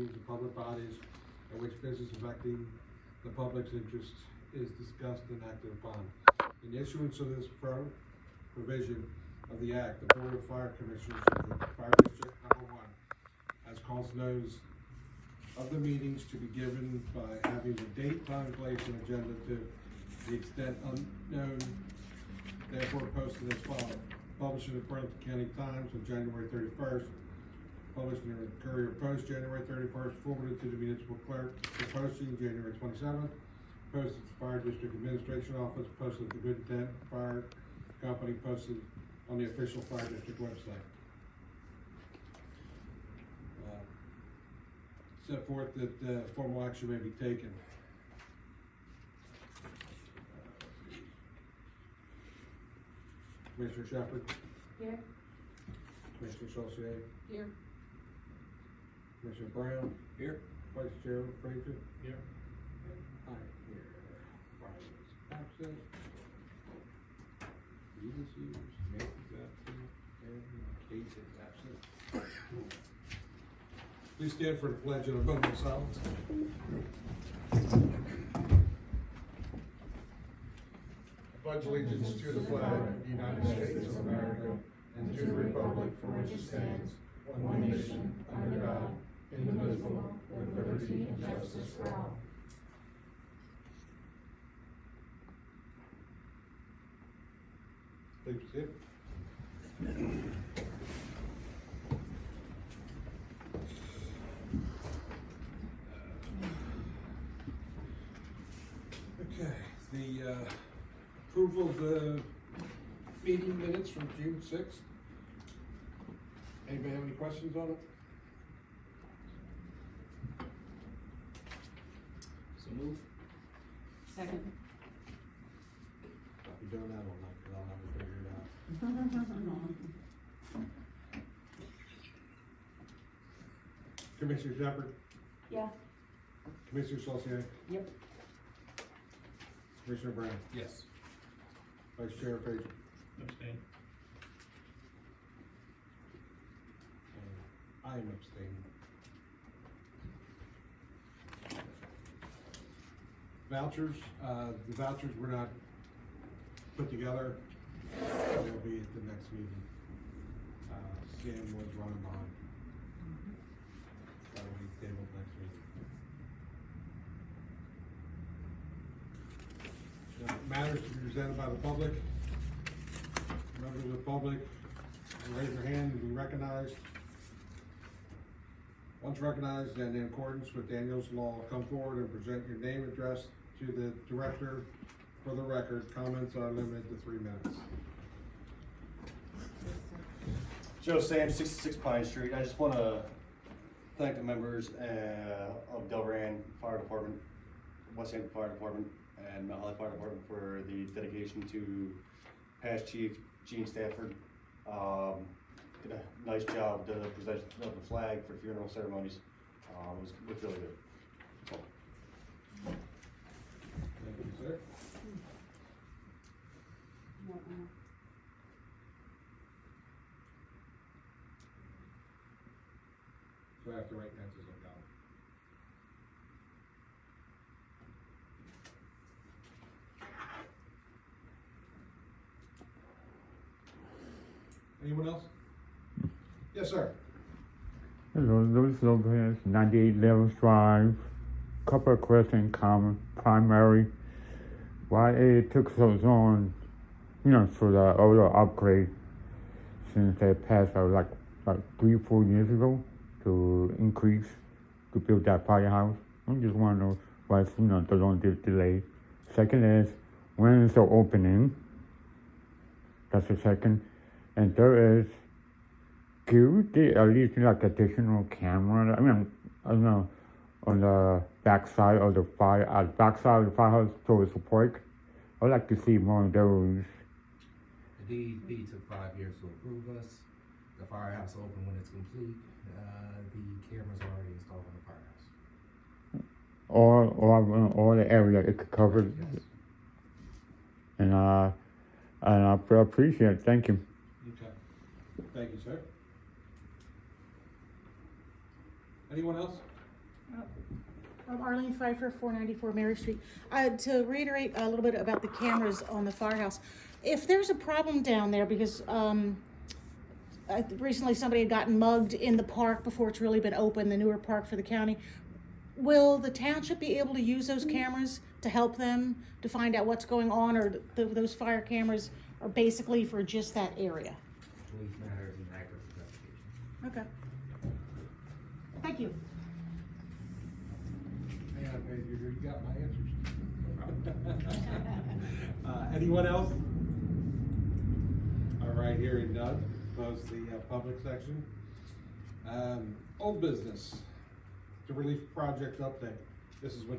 meetings of public bodies in which business affecting the public's interest is discussed and acted upon. In issuance of this provision of the Act, the Board of Fire Commissioners of the Fire District No. 1 has caused notice of the meetings to be given by having the date, time, place, and agenda to the extent unknown, therefore posted as follows. Published in the Burlington County Times on January 31st, published in the Courier Post January 31st, forwarded to the municipal clerk for posting January 27th, posted at the Fire District Administration Office, posted at the Good Intent Fire Company, posted on the official Fire District website. Set forth that formal action may be taken. Commissioner Shepherd? Here. Commissioner Saucier? Here. Commissioner Brown? Here. Vice Chair Frazier? Here. And I here. Brian is absent. Reed is here, Smith is absent, and Kate is absent. Please stand for the pledge and a moment of silence. I pledge allegiance to the flag of the United States of America and to the republic for which it stands, one nation, under God, indivisible, with liberty and justice for all. Please be seated. Okay, the approval of the meeting minutes from June 6th. Anybody have any questions on it? So move. Second. I'll be doing that all night, because I'll have to figure it out. Commissioner Shepherd? Yeah. Commissioner Saucier? Yep. Commissioner Brown? Yes. Vice Chair Frazier? Abstain. I am abstaining. Vouchers, the vouchers were not put together. They'll be at the next meeting. Sam was running behind. That will be tabled next meeting. Matters to be presented by the public. Members of the public, raise your hand and be recognized. Once recognized and in accordance with Daniel's law, come forward and present your name and address to the director. For the record, comments are limited to 3 minutes. Joe Sam, 66 Pine Street. I just want to thank the members of Delran Fire Department, West Hampton Fire Department, and Mount Holly Fire Department for the dedication to past Chief Gene Stafford. Did a nice job with the presentation of the flag for funeral ceremonies. It was really good. So. Thank you, sir. So I have to write answers on ballot. Anyone else? Yes, sir. Hello, Louis Lopez, 98 Levels Drive. Couple of questions common. Primary, why it took so long, for the other upgrade since they passed like 3-4 years ago to increase to build that firehouse. I just want to know why it's the long delay. Second is, when is the opening? That's the second. And third is, can you get at least additional camera? I don't know, on the backside of the firehouse towards the park. I'd like to see more of those. The DEP took 5 years to approve us. The firehouse will open when it's complete. The cameras are already installed in the firehouse. Or the area it could cover. Yes. And I appreciate it. Thank you. Okay. Thank you, sir. Anyone else? I'm Arlene Pfeiffer, 494 Mary Street. To reiterate a little bit about the cameras on the firehouse, if there's a problem down there, because recently somebody had gotten mugged in the park before it's really been open, the newer park for the county, will the township be able to use those cameras to help them to find out what's going on, or those fire cameras are basically for just that area? Police matters and active investigation. Okay. Thank you. Yeah, you got my answers. Anyone else? All right, hearing none, close the public section. Old business, the relief project update. This is what,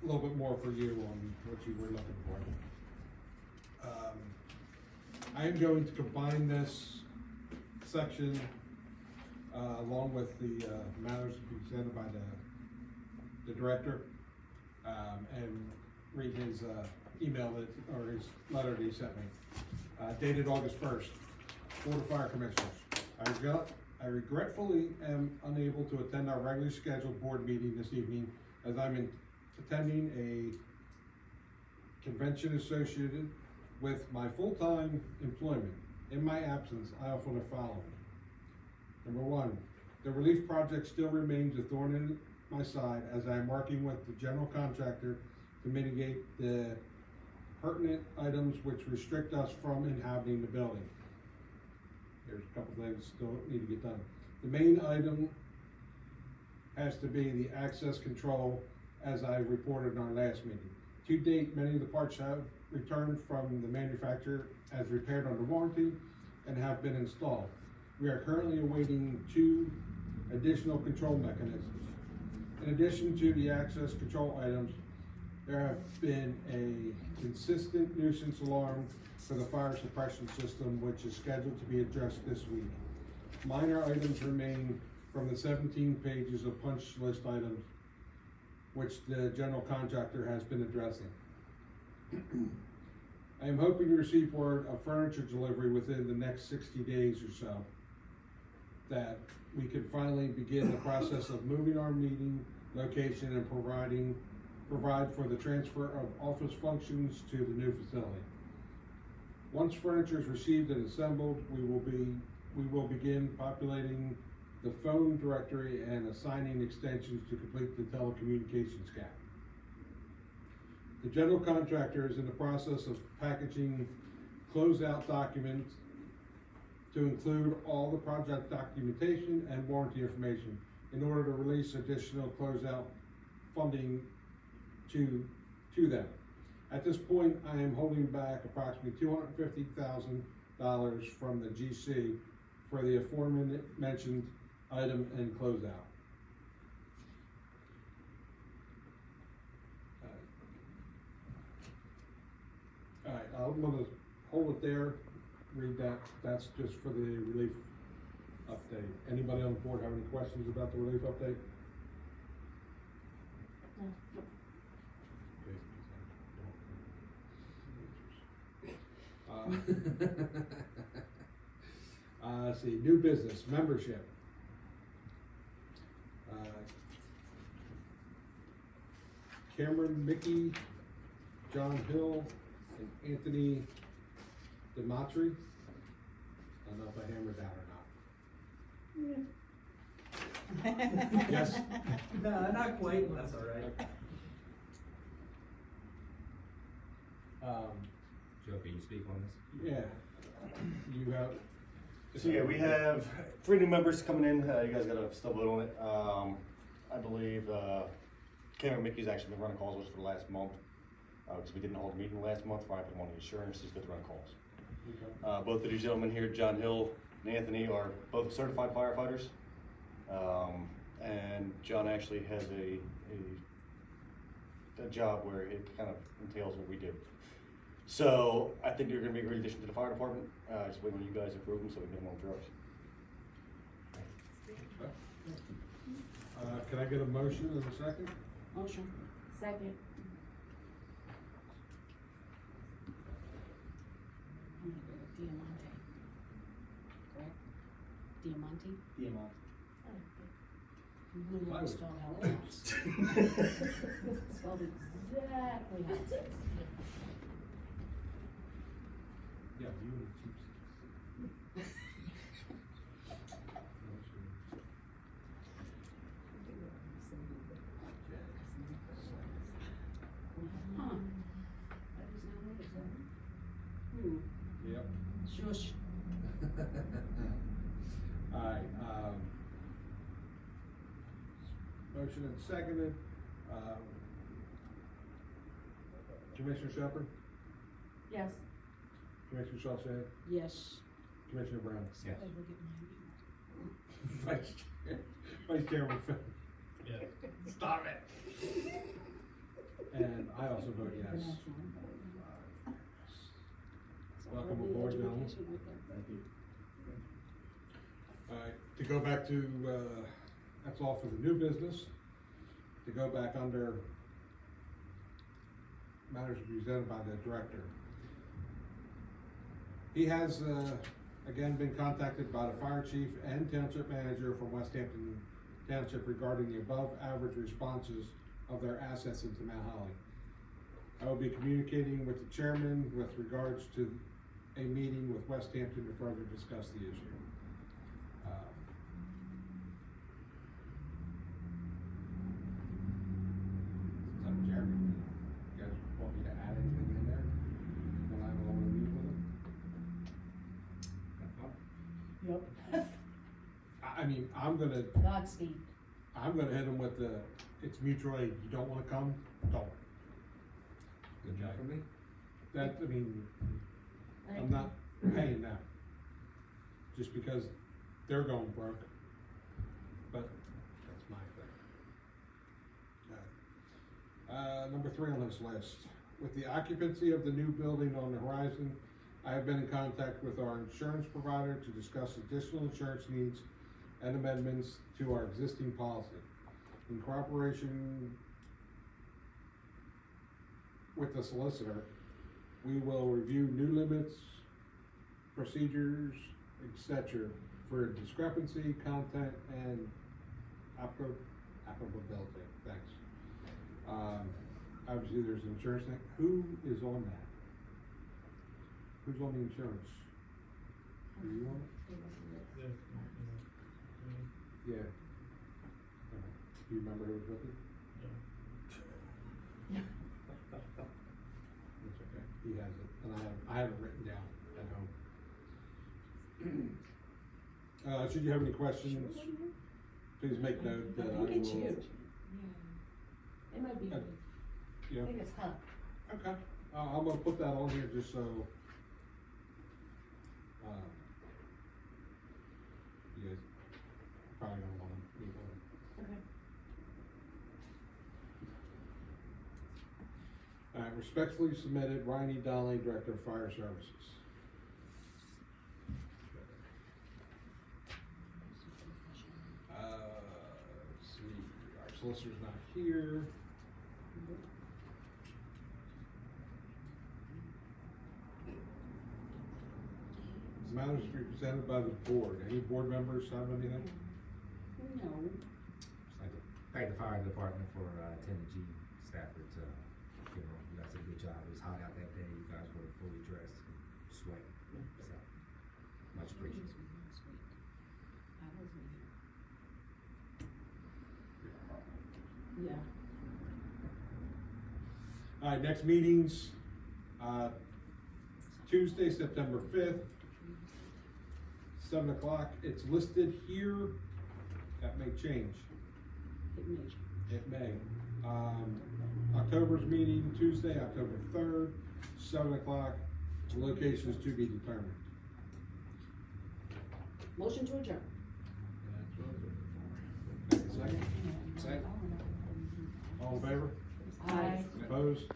a little bit more for you on what you were looking for. I am going to combine this section along with the matters presented by the director, and read his email or his letter that he sent me, dated August 1st. Board of Fire Commissioners, I regretfully am unable to attend our regularly scheduled board meeting this evening, as I'm attending a convention associated with my full-time employment. In my absence, I offer the following. Number one, the relief project still remains a thorn in my side, as I am working with the general contractor to mitigate the pertinent items which restrict us from inhabiting the building. There's a couple things still need to get done. The main item has to be the access control, as I reported in our last meeting. To date, many of the parts have returned from the manufacturer as repaired under warranty and have been installed. We are currently awaiting 2 additional control mechanisms. In addition to the access control items, there have been a consistent nuisance alarm for the fire suppression system, which is scheduled to be addressed this week. Minor items remain from the 17 pages of punch list items, which the general contractor has been addressing. I am hoping to receive word of furniture delivery within the next 60 days or so, that we can finally begin the process of moving our meeting location and provide for the transfer of office functions to the new facility. Once furniture is received and assembled, we will begin populating the phone directory and assigning extensions to complete the telecommunications gap. The general contractor is in the process of packaging closeout documents to include all the project documentation and warranty information in order to release additional closeout funding to them. At this point, I am holding back approximately $250,000 from the GC for the aforementioned item and closeout. All right, I'm gonna hold it there, read that. That's just for the relief update. Anybody on the board have any questions about the relief update? No. Let's see, new business, membership. Cameron, Mickey, John Hill, and Anthony Dematri. I don't know if I hammered that or not. Yes? No, not quite, but that's all right. Joe, can you speak on this? Yeah, you have. So yeah, we have 3 new members coming in. You guys gotta still vote on it. I believe Cameron Mickey's actually been running calls with us for the last month, because we didn't hold a meeting last month. I put him on the insurance. He's good to run calls. Okay. Both of these gentlemen here, John Hill and Anthony, are both certified firefighters. And John actually has a job where it kind of entails what we do. So I think they're gonna be a great addition to the fire department. Just wait when you guys approve them so we can get them on drugs. Can I get a motion in a second? Motion. Second. Diamante. Correct? Diamante? The amount. Blue I one was- spelled how it wants. Spelled exactly how it says. Yeah, you and the cheapskates. Huh. That is not it, is that? Yep. Shush. Alright, motion and seconded, Commissioner Shepherd, Yes. Commissioner Shawshank, Yes. Commissioner Brown. Yes. I look at my Vice Chairman Phil. Yeah. Stop it. And I also vote yes. Welcome aboard, gentlemen. Thank you. Alright, to go back to, that's all for the new business. To go back under matters presented by the director. He has, again, been contacted by the fire chief and township manager from West Hampton Township regarding the above average responses of their assets into Mount Holly. I will be communicating with the chairman with regards to a meeting with West Hampton to further discuss the issue. So, Jeremy, you guys want me to add anything in there when I'm on the meet with him? Yep. I mean, I'm gonna Godspeed. hit him with the, it's mutual aid, you don't wanna come, don't. Good job for me. That, I mean, I'm not paying them, just because they're going broke, but that's my thing. Number 3 on this list, with the occupancy of the new building on the horizon, I have been in contact with our insurance provider to discuss additional insurance needs and amendments to our existing policy. In cooperation with the solicitor, we will review new limits, procedures, etc. for discrepancy, content, and applicability. Thanks. Obviously, there's an insurance thing. Who is on that? Who's on the insurance? Are you on it? Yeah. Do you remember who was with you? It's okay. He has it, and I have it written down at home. Should you have any questions, please make note that I I will. think it's you. Yeah. It might be. Uh, I Yeah, think it's Huck. okay. I'm gonna put that on here just so, you guys probably don't wanna meet with him. Okay. Alright, respectfully submitted, Ryan E. Donnelly, Director of Fire Services. Let's see, our solicitor's not here. Matters to be presented by the board. Any board members have anything? No. Thank the fire department for, Lieutenant G. Stafford's, you know, you guys did a good job. It was hot out that day. You guys were fully dressed, sweating, so, much appreciated. Yeah. Alright, next meetings, Tuesday, September 5th, 7 o'clock. It's listed here. That may change. It may. It may. October's meeting, Tuesday, October 3rd, 7 o'clock. Locations to be determined. Motion to adjourn. Second? Second. All in favor? Aye. Opposed?